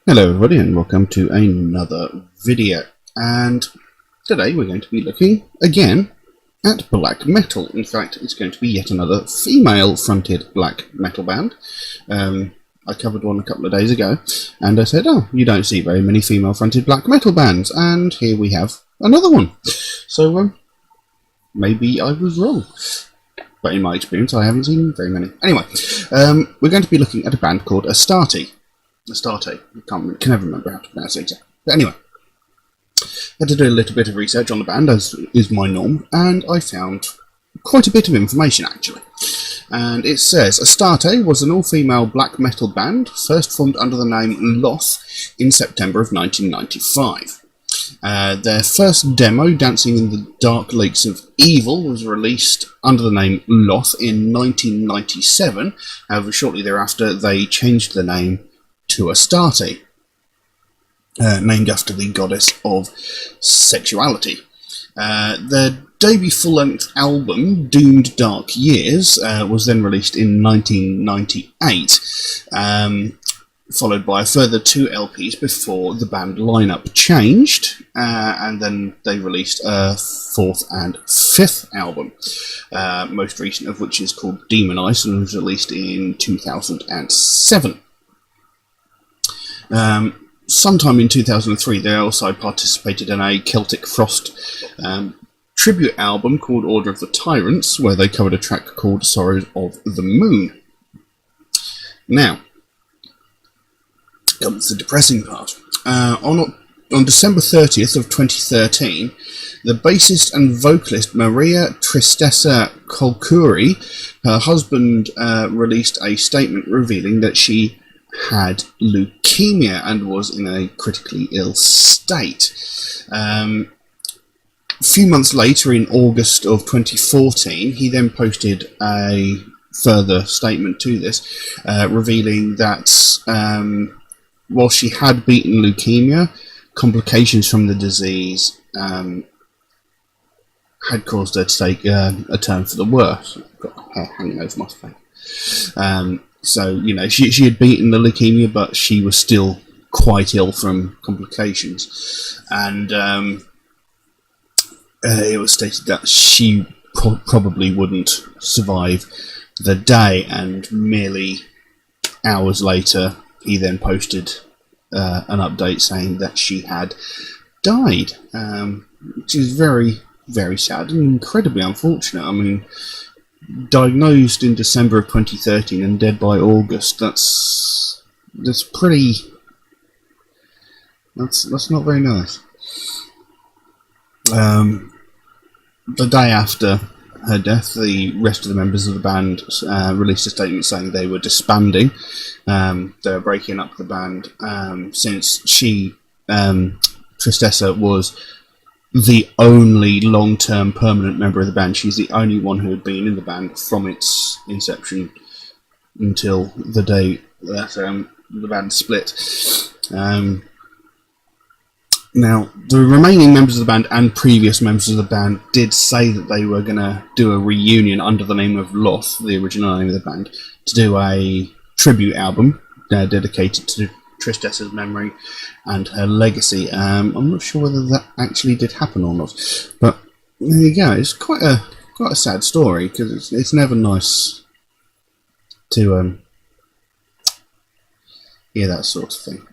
Hello everybody and welcome to another video, and today we're going to be looking again at black metal. In fact, it's going to be yet another female fronted black metal band. I covered one a couple of days ago and I said, oh, you don't see very many female fronted black metal bands, and here we have another one. So maybe I was wrong, but in my experience I haven't seen very many. Anyway, we're going to be looking at a band called Astarte. Astarte. Can never remember how to pronounce it exactly. But anyway, I had to do a little bit of research on the band, as is my norm, and I found quite a bit of information actually. And it says Astarte was an all-female black metal band, first formed under the name Loth in September of 1995. Their first demo, Dancing in the Dark Lakes of Evil, was released under the name Loth in 1997. However, shortly thereafter they changed the name to Astarte, named after the goddess of sexuality. Their debut full-length album, Doomed Dark Years, was then released in 1998, followed by a further 2 LPs before the band lineup changed, and then they released a 4th and 5th album, most recent of which is called Demonize and was released in 2007. Sometime in 2003 they also participated in a Celtic Frost tribute album called Order of the Tyrants, where they covered a track called Sorrows of the Moon. Now comes the depressing part. On December 30th of 2013, the bassist and vocalist Maria Tristessa Colcuri, her husband, released a statement revealing that she had leukemia and was in a critically ill state. A few months later, in August of 2014, he then posted a further statement to this, revealing that while she had beaten leukemia, complications from the disease had caused her to take a turn for the worse. I've got hair hanging over my face. So, you know, she had beaten the leukemia, but she was still quite ill from complications. And it was stated that she probably wouldn't survive the day, and merely hours later, he then posted an update saying that she had died, which is very, very sad and incredibly unfortunate. I mean, diagnosed in December of 2013 and dead by August. That's pretty. That's not very nice. The day after her death, the rest of the members of the band released a statement saying they were disbanding. They were breaking up the band since she, Tristessa, was the only long-term permanent member of the band. She's the only one who had been in the band from its inception until the day that the band split. Now, the remaining members of the band and previous members of the band did say that they were going to do a reunion under the name of Loth, the original name of the band, to do a tribute album dedicated to Tristessa's memory and her legacy. I'm not sure whether that actually did happen or not, but there you go. It's quite a sad story, because it's never nice to hear that sort of thing.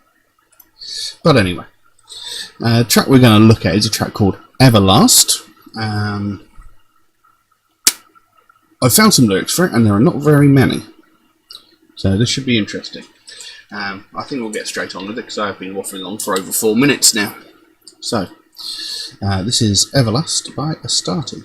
But anyway, the track we're going to look at is a track called Everlast. I found some lyrics for it, and there are not very many, so this should be interesting. I think we'll get straight on with it, because I've been waffling on for over 4 minutes now. So, this is Everlast by Astarte.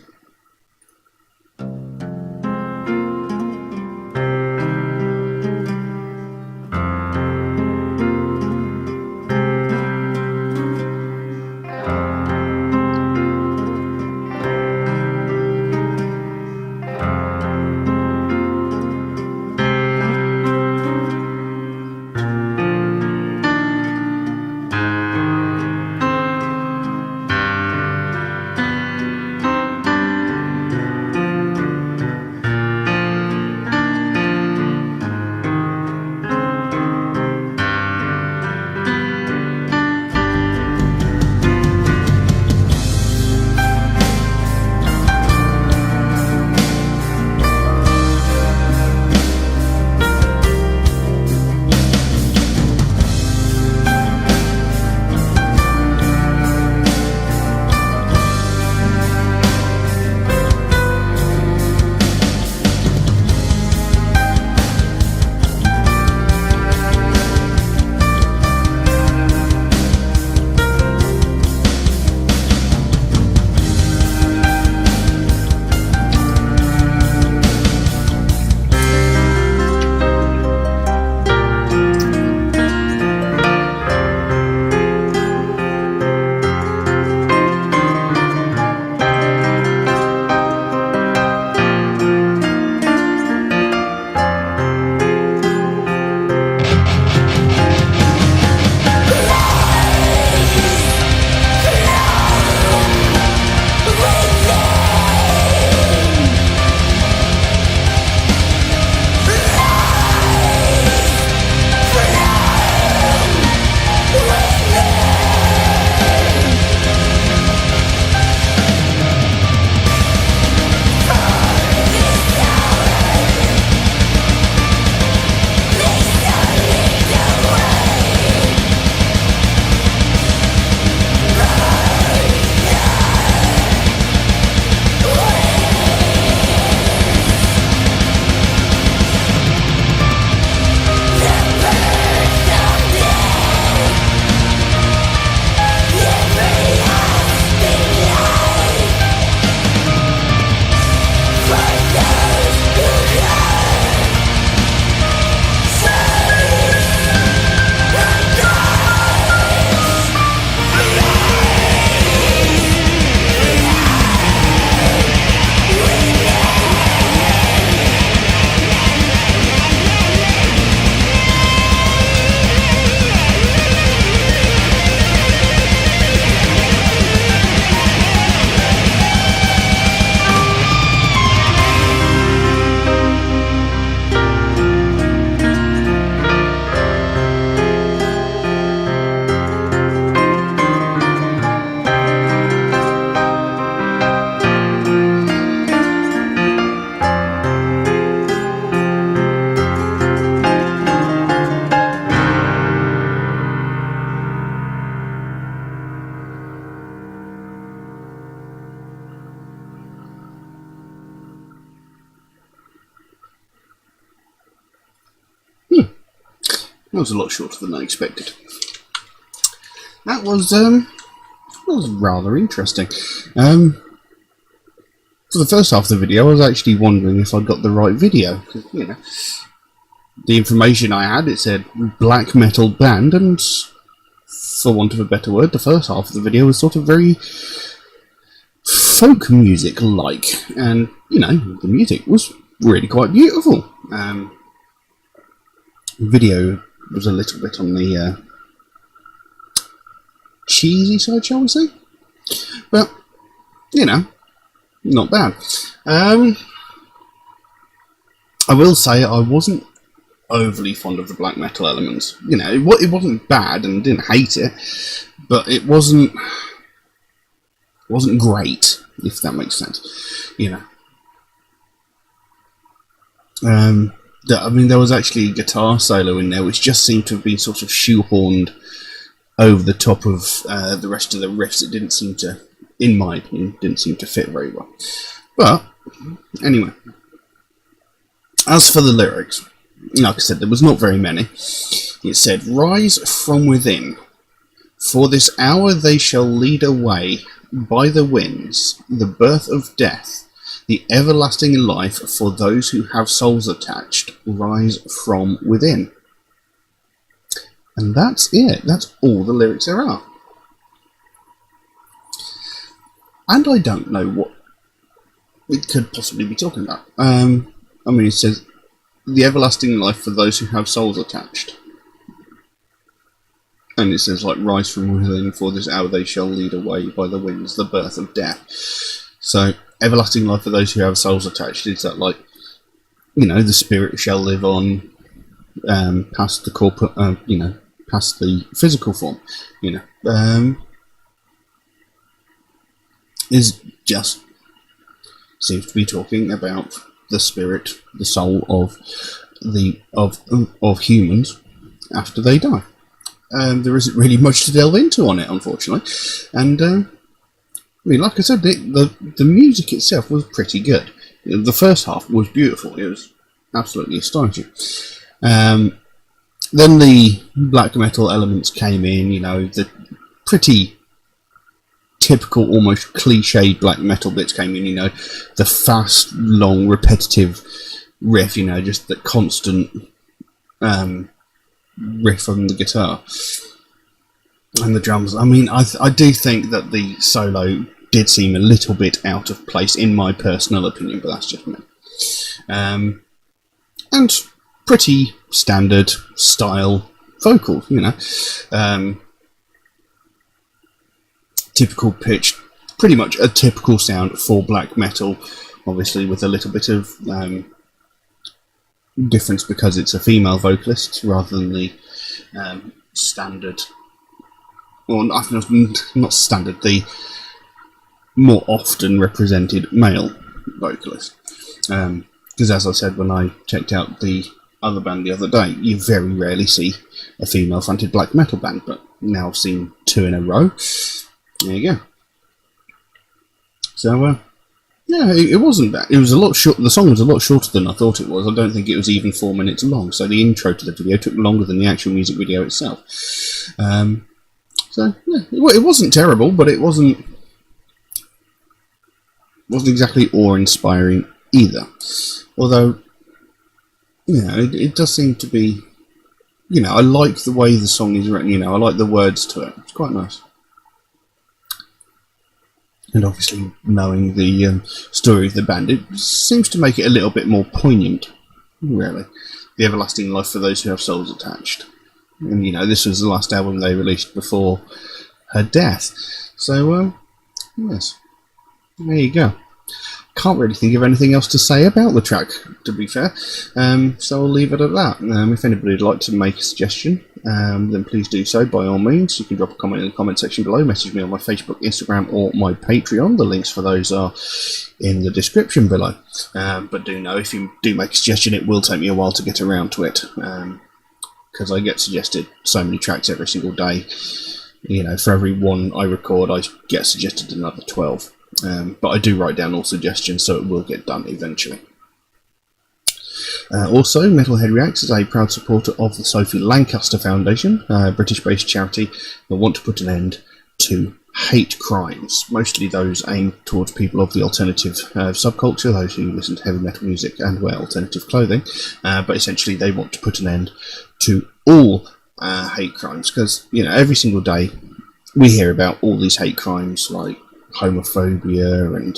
That was a lot shorter than I expected. That was rather interesting. For the first half of the video, I was actually wondering if I got the right video, because, you know, the information I had, it said black metal band, and for want of a better word, the first half of the video was sort of very folk music-like, and, you know, the music was really quite beautiful. The video was a little bit on the cheesy side, shall we say? But, you know, not bad. I will say I wasn't overly fond of the black metal elements. You know, it wasn't bad, and I didn't hate it, but it wasn't great, if that makes sense. You know, I mean, there was actually a guitar solo in there, which just seemed to have been sort of shoehorned over the top of the rest of the riffs. It didn't seem to, in my opinion, didn't seem to fit very well. But anyway, as for the lyrics, like I said, there was not very many. It said, "Rise from within, for this hour they shall lead away by the winds, the birth of death, the everlasting life for those who have souls attached, rise from within." And that's it. That's all the lyrics there are. And I don't know what it could possibly be talking about. I mean, it says, the everlasting life for those who have souls attached. And it says, like, rise from within, for this hour they shall lead away by the winds, the birth of death. So, everlasting life for those who have souls attached. Is that, like, you know, the spirit shall live on past the corporate, you know, past the physical form, you know. Is just seems to be talking about the spirit, the soul of humans after they die. There isn't really much to delve into on it, unfortunately. And I mean, like I said, the music itself was pretty good. The first half was beautiful. It was absolutely astonishing. Then the black metal elements came in. You know, the pretty typical, almost cliched black metal bits came in, you know, the fast, long, repetitive riff, you know, just the constant riff on the guitar. And the drums, I mean, I do think that the solo did seem a little bit out of place, in my personal opinion, but that's just me. And pretty standard style vocals, you know. Typical pitch, pretty much a typical sound for black metal, obviously with a little bit of difference because it's a female vocalist rather than the standard, or not standard, the more often represented male vocalist. Because as I said when I checked out the other band the other day, you very rarely see a female fronted black metal band, but now I've seen 2 in a row. There you go. So, yeah, it wasn't bad. It was a lot short. The song was a lot shorter than I thought it was. I don't think it was even 4 minutes long. So the intro to the video took longer than the actual music video itself. So yeah, it wasn't terrible, but it wasn't exactly awe-inspiring either. Although, you know, it does seem to be. You know, I like the way the song is written. You know, I like the words to it. It's quite nice. And obviously, knowing the story of the band, it seems to make it a little bit more poignant, really. The everlasting life for those who have souls attached. And, you know, this was the last album they released before her death. So, yes. There you go. Can't really think of anything else to say about the track, to be fair. So I'll leave it at that. If anybody would like to make a suggestion, then please do so by all means. You can drop a comment in the comment section below, message me on my Facebook, Instagram, or my Patreon. The links for those are in the description below. But do know, if you do make a suggestion, it will take me a while to get around to it. Because I get suggested so many tracks every single day. You know, for every one I record, I get suggested another 12. But I do write down all suggestions, so it will get done eventually. Also, Metalhead Reacts is a proud supporter of the Sophie Lancaster Foundation, a British-based charity that want to put an end to hate crimes, mostly those aimed towards people of the alternative subculture, those who listen to heavy metal music and wear alternative clothing, but essentially they want to put an end to all hate crimes, because, you know, every single day we hear about all these hate crimes like homophobia and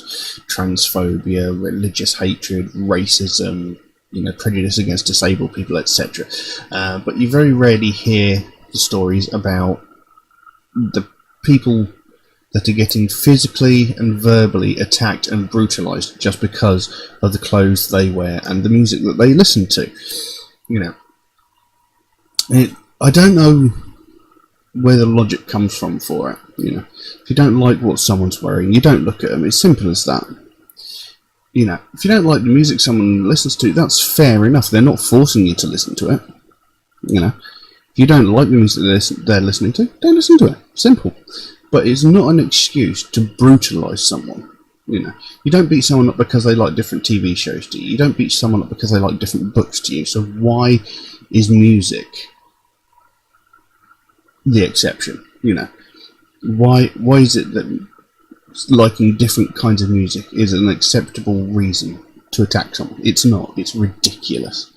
transphobia, religious hatred, racism, you know, prejudice against disabled people, etc. But you very rarely hear the stories about the people that are getting physically and verbally attacked and brutalised just because of the clothes they wear and the music that they listen to. You know, I don't know where the logic comes from for it. You know, if you don't like what someone's wearing, you don't look at them. It's simple as that. You know, if you don't like the music someone listens to, that's fair enough. They're not forcing you to listen to it. You know, if you don't like the music they're listening to, don't listen to it. Simple. But it's not an excuse to brutalise someone. You know, you don't beat someone up because they like different TV shows to you. You don't beat someone up because they like different books to you. So why is music the exception? You know, why is it that liking different kinds of music is an acceptable reason to attack someone? It's not. It's ridiculous.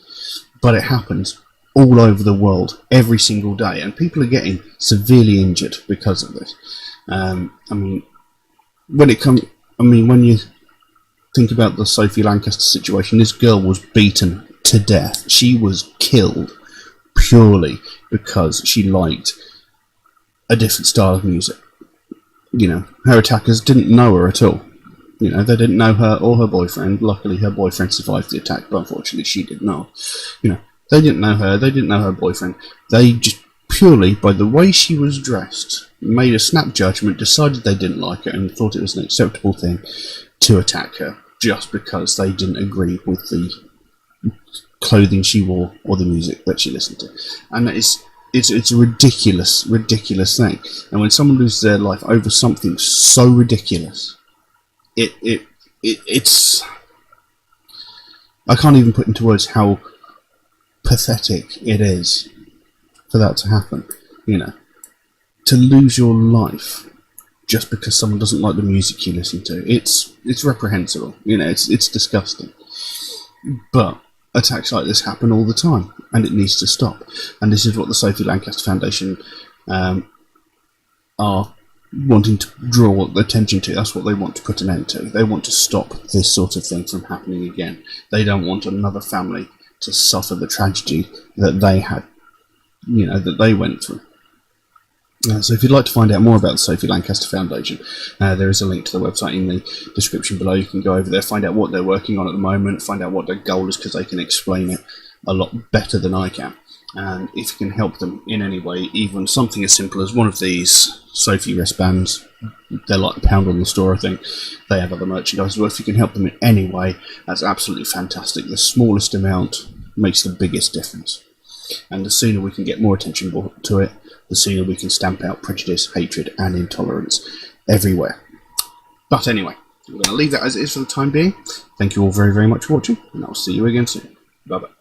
But it happens all over the world every single day, and people are getting severely injured because of this. I mean, when you think about the Sophie Lancaster situation, this girl was beaten to death. She was killed purely because she liked a different style of music. You know, her attackers didn't know her at all. You know, they didn't know her or her boyfriend. Luckily, her boyfriend survived the attack, but unfortunately, she did not. You know, they didn't know her. They didn't know her boyfriend. They just purely, by the way she was dressed, made a snap judgment, decided they didn't like her, and thought it was an acceptable thing to attack her just because they didn't agree with the clothing she wore or the music that she listened to. And it's a ridiculous thing. And when someone loses their life over something so ridiculous, it's I can't even put into words how pathetic it is for that to happen. You know, to lose your life just because someone doesn't like the music you listen to, it's reprehensible. You know, it's disgusting. But attacks like this happen all the time, and it needs to stop. And this is what the Sophie Lancaster Foundation are wanting to draw attention to. That's what they want to put an end to. They want to stop this sort of thing from happening again. They don't want another family to suffer the tragedy that they had, you know, that they went through. So if you'd like to find out more about the Sophie Lancaster Foundation, there is a link to the website in the description below. You can go over there, find out what they're working on at the moment, find out what their goal is, because they can explain it a lot better than I can. And if you can help them in any way, even something as simple as one of these Sophie wristbands, they're like £1 on the store, I think. They have other merchandise as well. If you can help them in any way, that's absolutely fantastic. The smallest amount makes the biggest difference. And the sooner we can get more attention to it, the sooner we can stamp out prejudice, hatred, and intolerance everywhere. But anyway, we're going to leave that as it is for the time being. Thank you all very, very much for watching, and I'll see you again soon. Bye-bye.